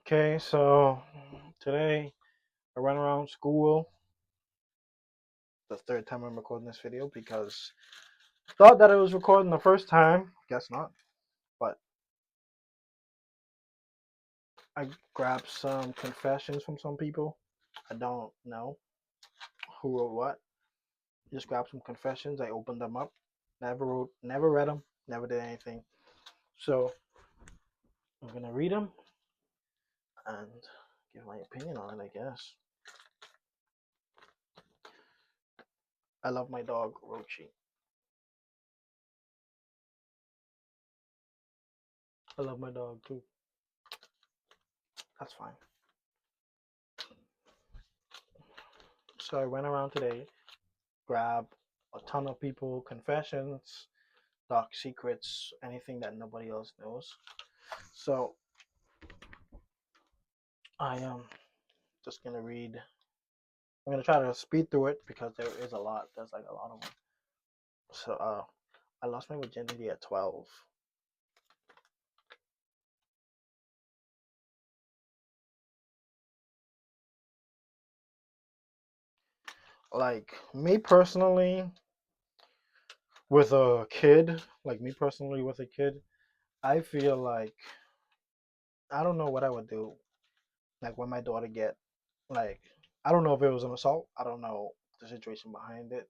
Okay, so today I went around school. The third time I'm recording this video because I thought that it was recording the first time. Guess not. But I grabbed some confessions from some people. I don't know who wrote what. Just grabbed some confessions. I opened them up. Never read them, never did anything. So I'm gonna read them and give my opinion on it, I guess. I love my dog, Rochi. I love my dog too. That's fine. So I went around today, grabbed a ton of people, confessions, dark secrets, anything that nobody else knows. So I am just gonna read. I'm gonna try to speed through it because there is a lot. There's like a lot of them. So I lost my virginity at 12. Like me personally, with a kid, I feel like I don't know what I would do. Like when my daughter get like, I don't know if it was an assault. I don't know the situation behind it,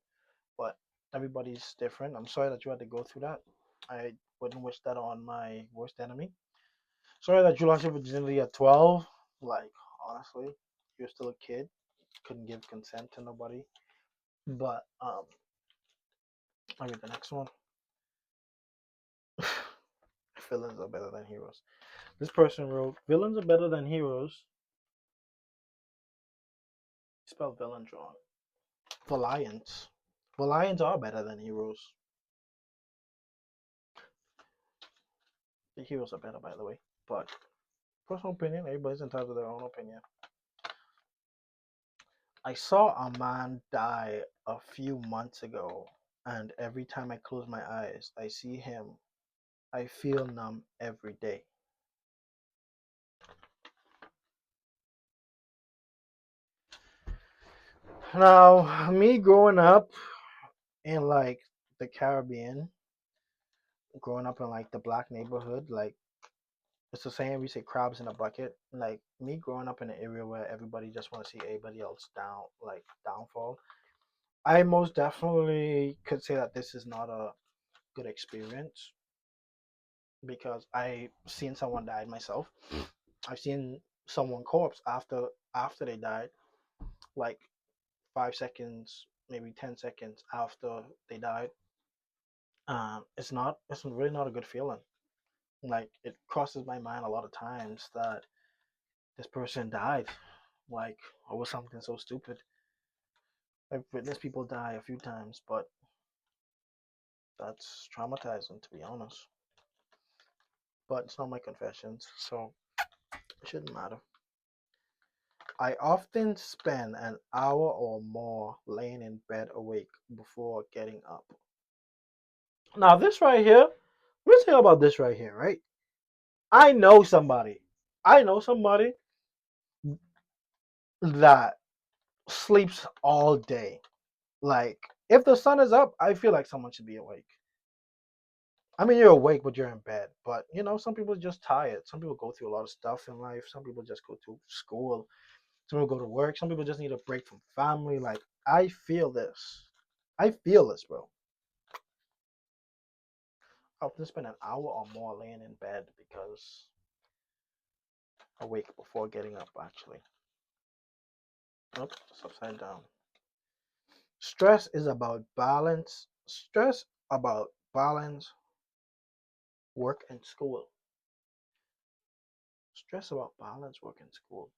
but everybody's different. I'm sorry that you had to go through that. I wouldn't wish that on my worst enemy. Sorry that you lost your virginity at 12. Like, honestly, you're still a kid. Couldn't give consent to nobody. But, I'll read the next one. Villains are better than heroes. This person wrote, villains are better than heroes. Spelled villains wrong. Valiants. Valiants are better than heroes. The heroes are better, by the way. But personal opinion, everybody's entitled to their own opinion. I saw a man die a few months ago, and every time I close my eyes, I see him. I feel numb every day. Now, me growing up in like the Caribbean, growing up in like the black neighborhood, like it's the same. We say crabs in a bucket. Like me growing up in an area where everybody just want to see everybody else down, like downfall. I most definitely could say that this is not a good experience because I seen someone died myself. I've seen someone corpse after they died, like 5 seconds, maybe 10 seconds after they died. It's really not a good feeling. Like it crosses my mind a lot of times that this person died, like over something so stupid. I've witnessed people die a few times, but that's traumatizing to be honest. But it's not my confessions, so it shouldn't matter. I often spend an hour or more laying in bed awake before getting up. Now, this right here, let's hear about this right here, right? I know somebody. I know somebody that sleeps all day. Like, if the sun is up, I feel like someone should be awake. I mean, you're awake, but you're in bed. But, some people are just tired. Some people go through a lot of stuff in life. Some people just go to school. Some people go to work. Some people just need a break from family. Like, I feel this. I feel this, bro. I often spend an hour or more laying in bed because awake before getting up, actually. Nope, it's upside down. Stress is about balance. Stress about balance, work, and school. Stress about balance, work, and school.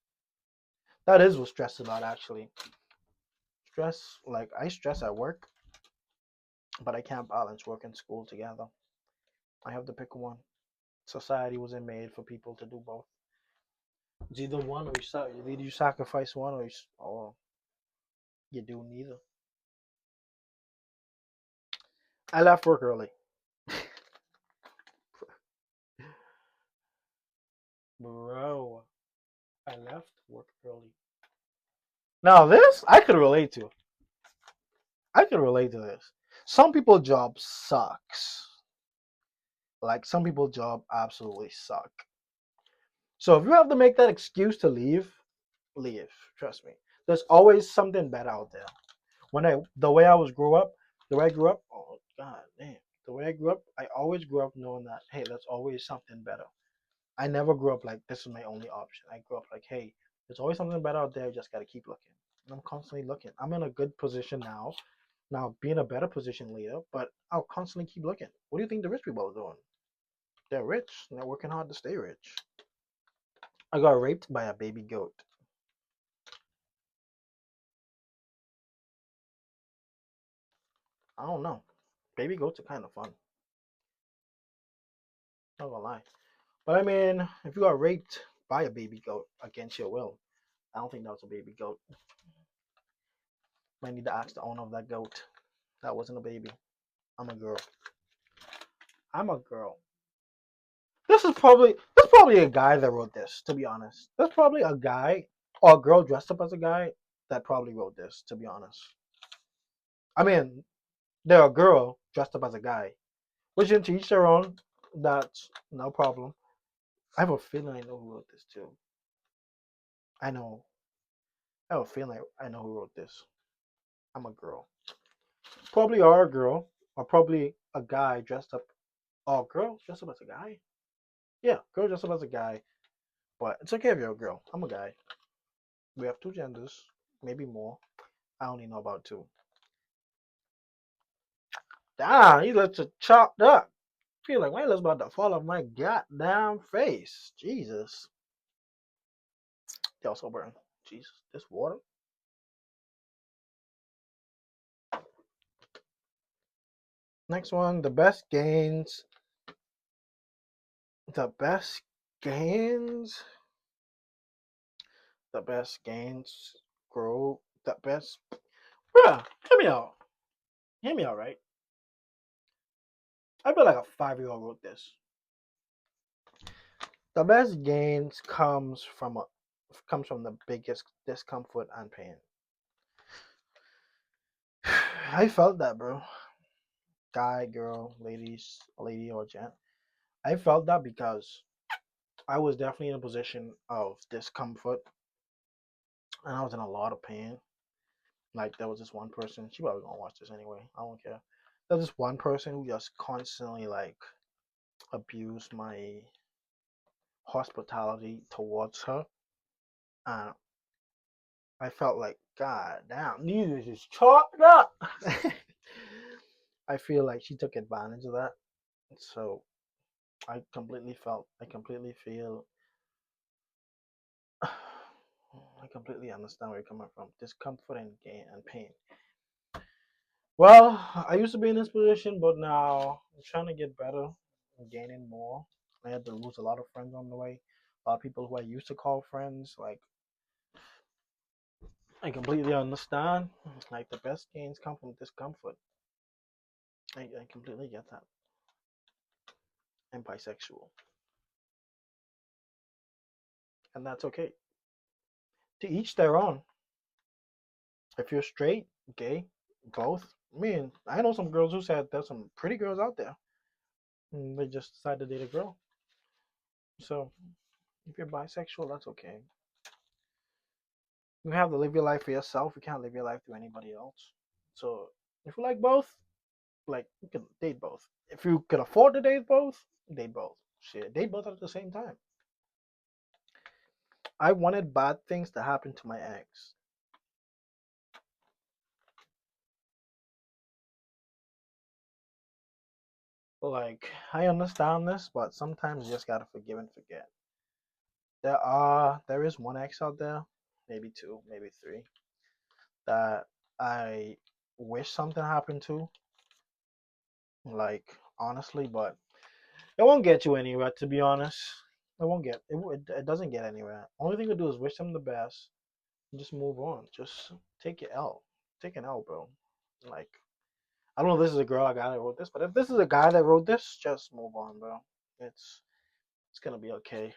That is what stress is about, actually. Stress, like, I stress at work, but I can't balance work and school together. I have to pick one. Society wasn't made for people to do both. It's either one or either you sacrifice one or you do neither. I left work early. Bro. I left work early. Now this I could relate to. I could relate to this. Some people job sucks. Like some people job absolutely suck. So if you have to make that excuse to leave, leave. Trust me. There's always something better out there. The way I was grew up, the way I grew up, oh god damn. The way I grew up, I always grew up knowing that hey, there's always something better. I never grew up like this is my only option. I grew up like, hey, there's always something better out there. You just gotta keep looking. And I'm constantly looking. I'm in a good position now. Now be in a better position later, but I'll constantly keep looking. What do you think the rich people are doing? They're rich. They're working hard to stay rich. I got raped by a baby goat. I don't know. Baby goats are kind of fun. Not gonna lie. But I mean, if you got raped by a baby goat against your will, I don't think that was a baby goat. Might need to ask the owner of that goat. That wasn't a baby. I'm a girl. I'm a girl. There's probably a guy that wrote this, to be honest. There's probably a guy or a girl dressed up as a guy that probably wrote this, to be honest. I mean, they're a girl dressed up as a guy. Which to each their own, that's no problem. I have a feeling I know who wrote this too. I know. I have a feeling I know who wrote this. I'm a girl. Probably are a girl, or probably a guy dressed up. Oh, girl dressed up as a guy? Yeah, girl dressed up as a guy. But it's okay if you're a girl. I'm a guy. We have two genders, maybe more. I only know about two. Damn, he looks chopped up. Feel like my head's about to fall off my goddamn face. Jesus. They also burn. Jesus, this water. Next one, the best gains. The best gains. The best gains grow. The best. Bruh, hear me out. Hear me out, right? I feel like a 5-year-old wrote this. The best gains comes from the biggest discomfort and pain. I felt that, bro. Guy, girl, lady or gent. I felt that because I was definitely in a position of discomfort and I was in a lot of pain. Like there was this one person, she probably gonna watch this anyway. I don't care. There was this one person who just constantly like abused my hospitality towards her. And I felt like, God damn, these is just chalked up. I feel like she took advantage of that. So I completely feel, I completely understand where you're coming from. Discomfort and gain and pain. Well, I used to be in this position, but now I'm trying to get better. I'm gaining more. I had to lose a lot of friends on the way. A lot of people who I used to call friends. Like, I completely understand. Like, the best gains come from discomfort. I completely get that. I'm bisexual. And that's okay. To each their own. If you're straight, gay, both. I mean, I know some girls who said there's some pretty girls out there. And they just decided to date a girl. So, if you're bisexual, that's okay. You have to live your life for yourself. You can't live your life through anybody else. So, if you like both, like, you can date both. If you can afford to date both. Shit, date both at the same time. I wanted bad things to happen to my ex. Like, I understand this, but sometimes you just gotta forgive and forget. There is one ex out there, maybe two, maybe three, that I wish something happened to. Like, honestly, but it won't get you anywhere. To be honest, it won't get it. It doesn't get anywhere. Only thing to do is wish them the best and just move on. Just take your L. Take an L, bro. Like, I don't know if this is a girl or guy that wrote this, but if this is a guy that wrote this, just move on, bro. It's it's gonna be okay.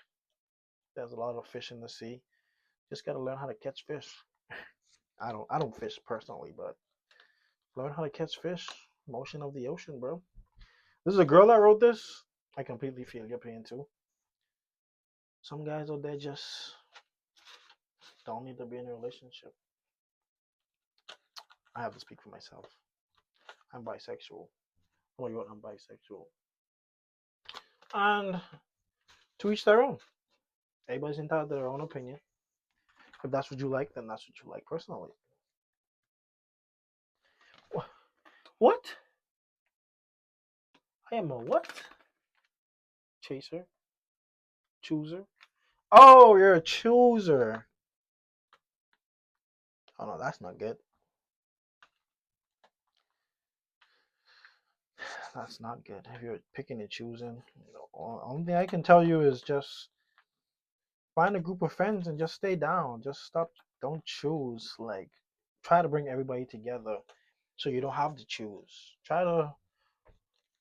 There's a lot of fish in the sea. Just gotta learn how to catch fish. I don't fish personally, but learn how to catch fish. Motion of the ocean, bro. This is a girl that wrote this. I completely feel your pain too. Some guys out there just don't need to be in a relationship. I have to speak for myself. I'm bisexual. Oh my god, I'm bisexual. And to each their own. Everybody's entitled to their own opinion. If that's what you like, then that's what you like personally. What? I am a what? Chaser? Chooser? Oh, you're a chooser. Oh no, that's not good. That's not good. If you're picking and choosing, only thing I can tell you is just find a group of friends and just stay down. Just stop. Don't choose. Like, try to bring everybody together so you don't have to choose. Try to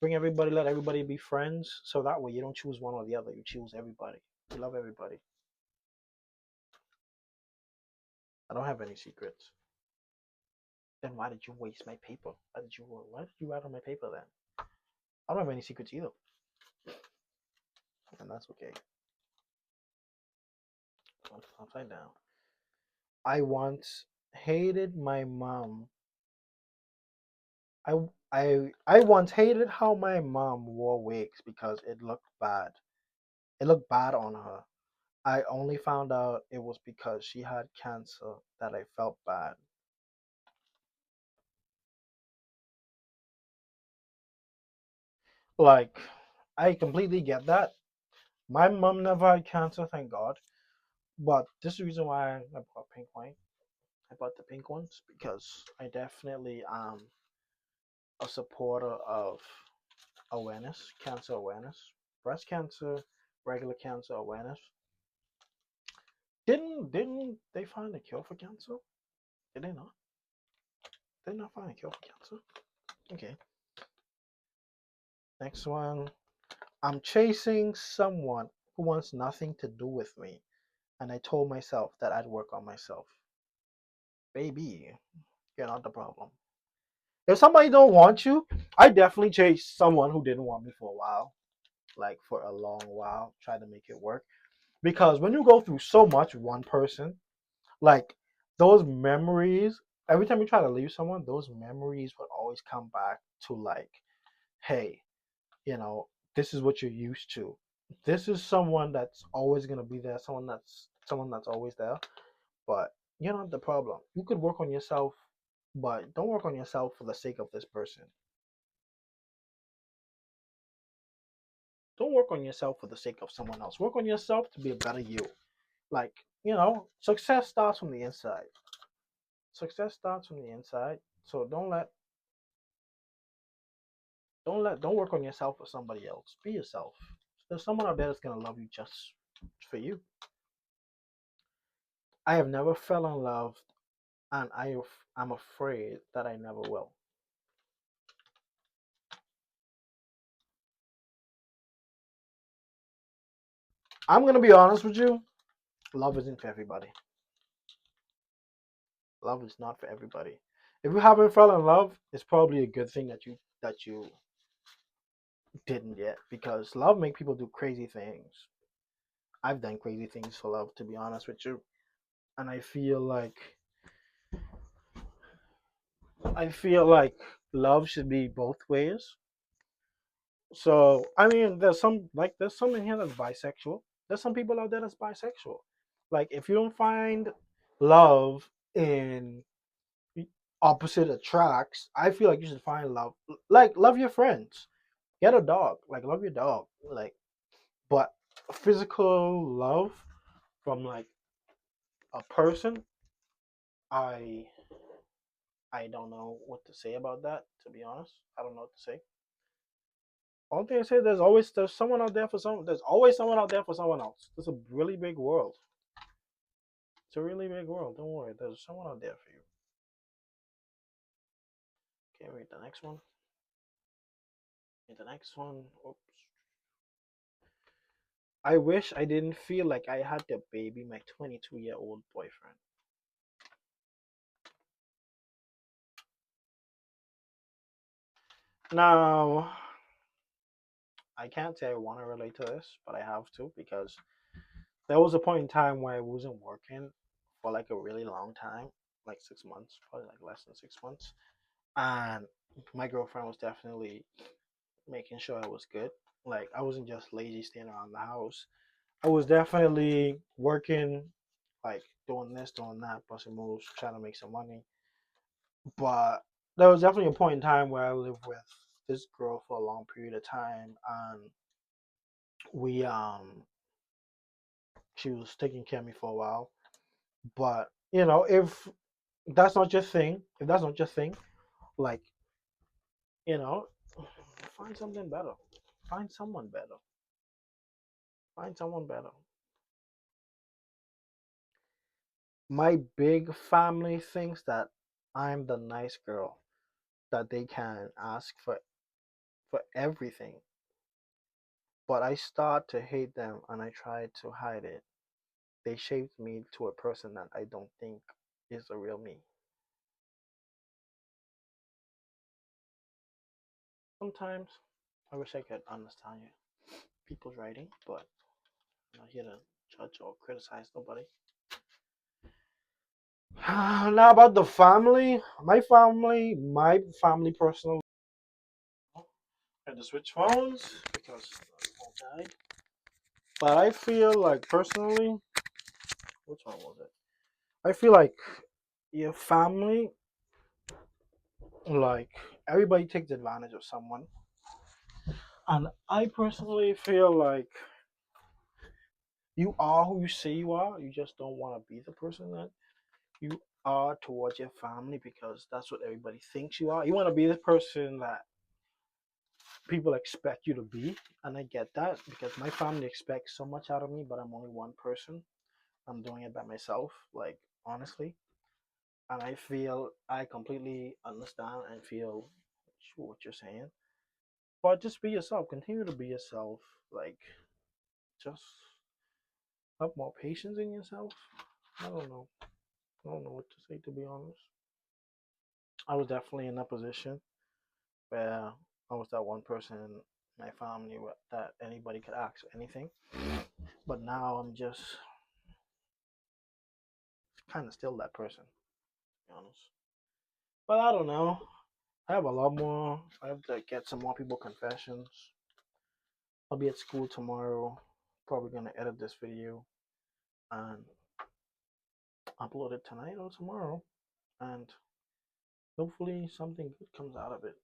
bring everybody, let everybody be friends, so that way you don't choose one or the other. You choose everybody. You love everybody. I don't have any secrets. Then why did you waste my paper? Why did you write on my paper then? I don't have any secrets either, and that's okay. Upside down. I once hated my mom. I once hated how my mom wore wigs because it looked bad. It looked bad on her. I only found out it was because she had cancer that I felt bad. Like, I completely get that. My mom never had cancer, thank God. But this is the reason why I bought pink wine. I bought the pink ones because I definitely am a supporter of awareness, cancer awareness, breast cancer, regular cancer awareness. Didn't they find a cure for cancer? Did they not? Did they not find a cure for cancer? Okay. Next one. I'm chasing someone who wants nothing to do with me, and I told myself that I'd work on myself. Baby, you're not the problem. If somebody don't want you, I definitely chased someone who didn't want me for a while, like for a long while, try to make it work. Because when you go through so much with one person, like those memories, every time you try to leave someone, those memories would always come back to like, hey, this is what you're used to. This is someone that's always gonna be there, someone that's always there. But you're not the problem. You could work on yourself, but don't work on yourself for the sake of this person. Don't work on yourself for the sake of someone else. Work on yourself to be a better you. Like, success starts from the inside. Success starts from the inside. So don't work on yourself for somebody else. Be yourself. There's someone out there that's gonna love you just for you. I have never fell in love, and I'm afraid that I never will. I'm gonna be honest with you. Love isn't for everybody. Love is not for everybody. If you haven't fell in love, it's probably a good thing that you didn't yet, because love make people do crazy things. I've done crazy things for love, to be honest with you, and I feel like love should be both ways. So I mean, there's some in here that's bisexual. There's some people out there that's bisexual. Like if you don't find love in opposite attracts, I feel like you should find love. Like love your friends. Get a dog. Like love your dog. Like, but physical love from like a person, I I don't know what to say about that. To be honest, I don't know what to say. Only thing I say, there's someone out there for some. There's always someone out there for someone else. It's a really big world. It's a really big world. Don't worry. There's someone out there for you. Okay, read the next one. Read the next one. Oops. I wish I didn't feel like I had to baby my 22-year-old boyfriend. Now, I can't say I want to relate to this, but I have to because there was a point in time where I wasn't working for like a really long time, like 6 months, probably like less than 6 months. And my girlfriend was definitely making sure I was good. Like I wasn't just lazy staying around the house. I was definitely working, like doing this, doing that, busting moves, trying to make some money. But there was definitely a point in time where I lived with this girl for a long period of time, and we she was taking care of me for a while. But if that's not your thing, if that's not your thing, like you know, find something better, find someone better, find someone better. My big family thinks that I'm the nice girl that they can ask for everything. But I start to hate them and I try to hide it. They shaped me to a person that I don't think is the real me. Sometimes I wish I could understand people's writing, but I'm not here to judge or criticize nobody. Now about the family, my family personally. I had to switch phones because the phone died. But I feel like personally, which one was it? I feel like your family, like everybody takes advantage of someone, and I personally feel like you are who you say you are. You just don't want to be the person that you are towards your family because that's what everybody thinks you are. You want to be the person that people expect you to be, and I get that because my family expects so much out of me, but I'm only one person. I'm doing it by myself, like honestly. And I feel I completely understand and feel sure what you're saying. But just be yourself. Continue to be yourself. Like, just have more patience in yourself. I don't know. I don't know what to say to be honest. I was definitely in that position where I was that one person in my family that anybody could ask anything. But now I'm just kind of still that person, to be honest. But I don't know. I have a lot more. I have to get some more people confessions. I'll be at school tomorrow. Probably gonna edit this video and upload it tonight or tomorrow. And hopefully something good comes out of it.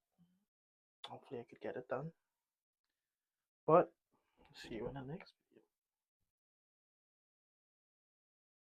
Hopefully I could get it done. But see you in the next